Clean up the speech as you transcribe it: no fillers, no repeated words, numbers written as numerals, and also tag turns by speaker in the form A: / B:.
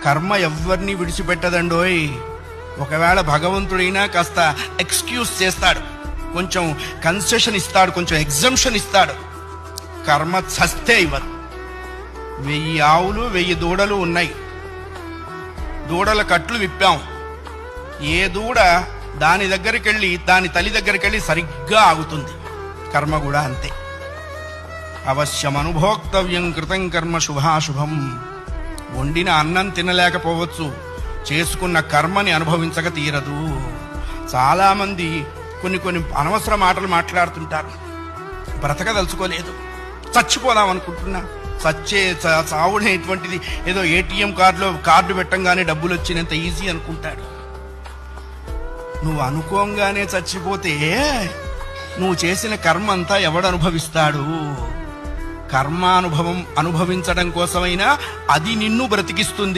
A: కర్మ ఎవ్వరిని విడిచిపెట్టదండోయ్. ఒకవేళ భగవంతుడైనా కాస్త ఎక్స్క్యూజ్ చేస్తాడు, కొంచెం కన్సెషన్ ఇస్తాడు, కొంచెం ఎగ్జంప్షన్ ఇస్తాడు. కర్మ చస్తే ఇవ్వదు. 1000 ఆవులు 1000 దూడలు ఉన్నాయి. దూడల కట్లు విప్పాం. ఏ దూడ దాని దగ్గరికి వెళ్ళి దాని తల్లి దగ్గరికి వెళ్ళి సరిగ్గా ఆగుతుంది. కర్మ కూడా అంతే. అవశ్యం అనుభోక్తవ్యం కృతం కర్మ శుభాశుభం. వండిన అన్నం తినలేకపోవచ్చు, చేసుకున్న కర్మని అనుభవించక తీరదు. చాలామంది కొన్ని అనవసర మాటలు మాట్లాడుతుంటారు. బ్రతకదలుచుకోలేదు, చచ్చిపోదాం అనుకుంటున్నా. చావుడేటువంటిది ఏదో ఏటీఎం కార్డు పెట్టంగానే డబ్బులు వచ్చినంత ఈజీ అనుకుంటాడు. నువ్వు అనుకోంగానే చచ్చిపోతే నువ్వు చేసిన కర్మ అంతా ఎవడు అనుభవిస్తాడు? కర్మానుభవం అనుభవించడం కోసమైనా అది నిన్ను బ్రతికిస్తుంది.